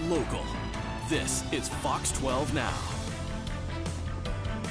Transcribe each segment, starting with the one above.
local. This is Fox 12 Now.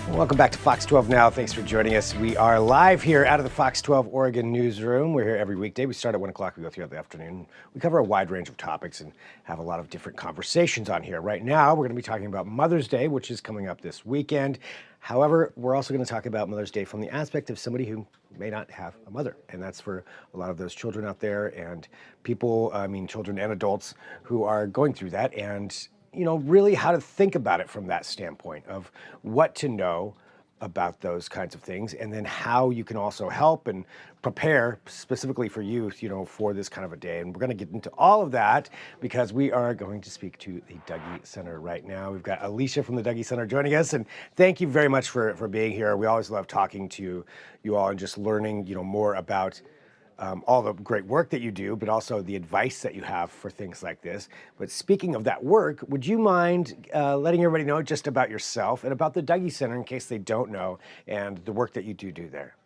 Welcome back to Fox 12 Now. Thanks for joining us. We are live here out of the Fox 12 Oregon newsroom. We're here every weekday. We start at 1 o'clock. We go throughout the afternoon. We cover a wide range of topics and have a lot of different conversations on here. Right now, we're going to be talking about Mother's Day, which is coming up this weekend. However, we're also going to talk about Mother's Day from the aspect of somebody who may not have a mother. And that's for a lot of those children out there and people, children and adults who are going through that. And really how to think about it from that standpoint of what to know about those kinds of things, and then how you can also help and prepare specifically for youth, for this kind of a day. And we're going to get into all of that because we are going to speak to the Dougy Center right now. We've got Alysha from the Dougy Center joining us, and thank you very much for being here. We always love talking to you all and just learning, more about all the great work that you do, but also the advice that you have for things like this. But speaking of that work, would you mind letting everybody know just about yourself and about the Dougy Center in case they don't know, and the work that you do there?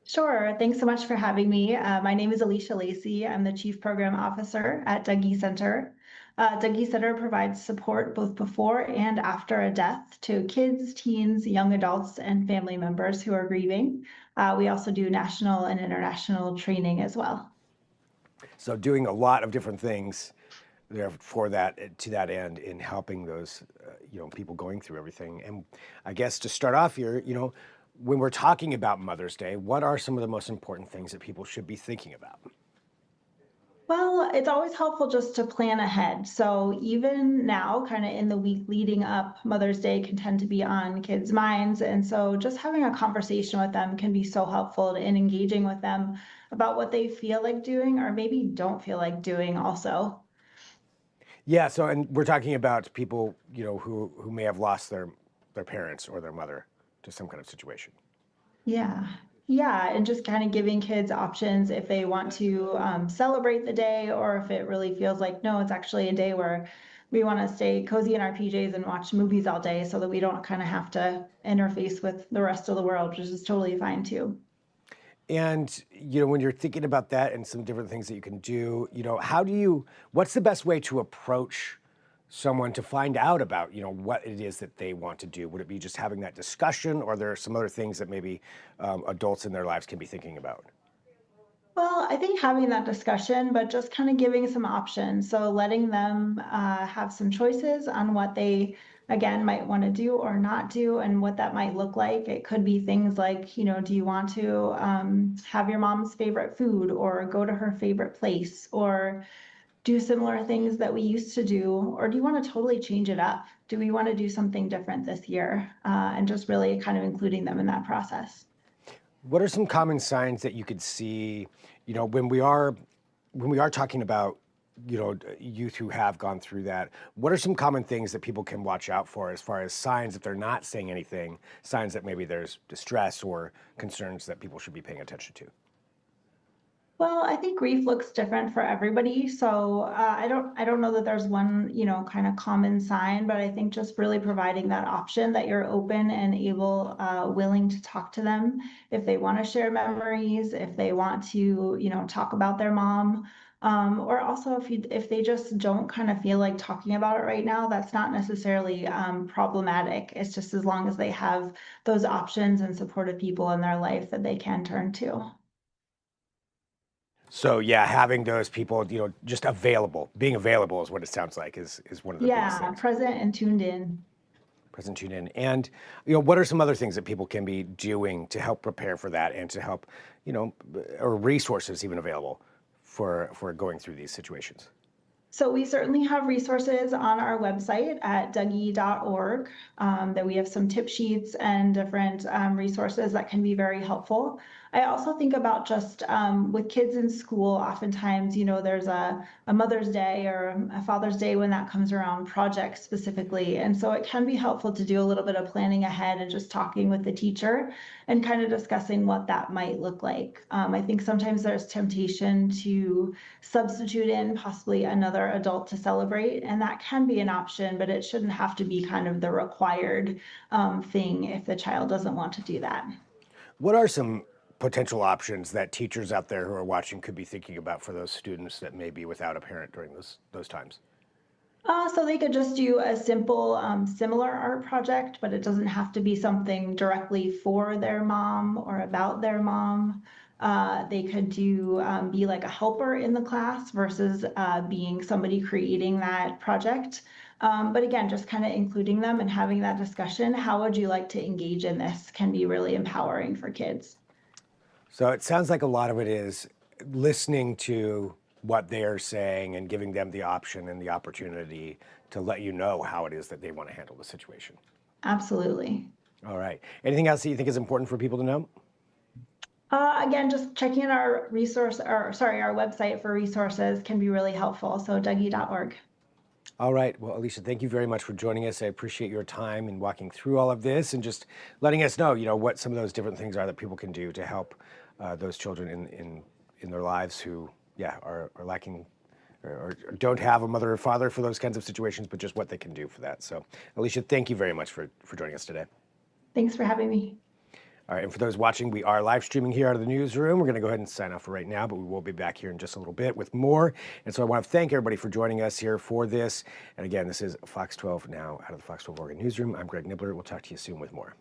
Sure. Thanks so much for having me. My name is Alysha Lacey. I'm the Chief Program Officer at Dougy Center. Dougy Center provides support both before and after a death to kids, teens, young adults, and family members who are grieving. We also do national and international training as well. So doing a lot of different things there for that, to that end, in helping those, people going through everything. And I guess to start off here, when we're talking about Mother's Day, what are some of the most important things that people should be thinking about? Well, it's always helpful just to plan ahead. So even now, kind of in the week leading up, Mother's Day can tend to be on kids' minds. And so just having a conversation with them can be so helpful in engaging with them about what they feel like doing or maybe don't feel like doing also. Yeah, so, and we're talking about people, who may have lost their parents or their mother to some kind of situation. Yeah. Yeah, and just kind of giving kids options if they want to celebrate the day, or if it really feels like, no, it's actually a day where we want to stay cozy in our PJs and watch movies all day so that we don't kind of have to interface with the rest of the world, which is totally fine too. And, when you're thinking about that and some different things that you can do, what's the best way to approach someone to find out about, what it is that they want to do? Would it be just having that discussion, or are there some other things that maybe adults in their lives can be thinking about? Well, I think having that discussion, but just kind of giving some options. So letting them have some choices on what they, again, might want to do or not do and what that might look like. It could be things like, do you want to have your mom's favorite food or go to her favorite place or do similar things that we used to do, or do you want to totally change it up? Do we want to do something different this year? And just really kind of including them in that process. What are some common signs that you could see, when we are talking about, youth who have gone through that? What are some common things that people can watch out for as far as signs if they're not saying anything, signs that maybe there's distress or concerns that people should be paying attention to? Well, I think grief looks different for everybody. So I don't know that there's one, kind of common sign, but I think just really providing that option that you're open and able, willing to talk to them if they want to share memories, if they want to, talk about their mom. Or also if they just don't kind of feel like talking about it right now, that's not necessarily problematic. It's just as long as they have those options and supportive people in their life that they can turn to. So yeah, having those people, just being available is what it sounds like is one of the biggest Yeah, things. present and tuned in. Present, tune in. And, what are some other things that people can be doing to help prepare for that and to help, or resources even available for going through these situations? So we certainly have resources on our website at dougy.org that we have some tip sheets and different resources that can be very helpful. I also think about just with kids in school, oftentimes, there's a Mother's Day or a Father's Day when that comes around, projects specifically. And so it can be helpful to do a little bit of planning ahead and just talking with the teacher and kind of discussing what that might look like. I think sometimes there's temptation to substitute in possibly another adult to celebrate, and that can be an option, but it shouldn't have to be kind of the required thing if the child doesn't want to do that. What are some potential options that teachers out there who are watching could be thinking about for those students that may be without a parent during those times? So they could just do a simple, similar art project, but it doesn't have to be something directly for their mom or about their mom. They could do be like a helper in the class versus being somebody creating that project. But again, just kind of including them and having that discussion. How would you like to engage in this can be really empowering for kids. So it sounds like a lot of it is listening to what they're saying and giving them the option and the opportunity to let you know how it is that they want to handle the situation. Absolutely. All right. Anything else that you think is important for people to know? Again, just checking in our our website for resources can be really helpful. So Dougy.org. All right. Well, Alysha, thank you very much for joining us. I appreciate your time in walking through all of this and just letting us know, what some of those different things are that people can do to help those children in their lives who, are lacking or don't have a mother or father for those kinds of situations, but just what they can do for that. So, Alysha, thank you very much for joining us today. Thanks for having me. All right, and for those watching, we are live streaming here out of the newsroom. We're going to go ahead and sign off for right now, but we will be back here in just a little bit with more. And so I want to thank everybody for joining us here for this. And again, this is Fox 12 now out of the Fox 12 Oregon newsroom. I'm Greg Nibbler. We'll talk to you soon with more.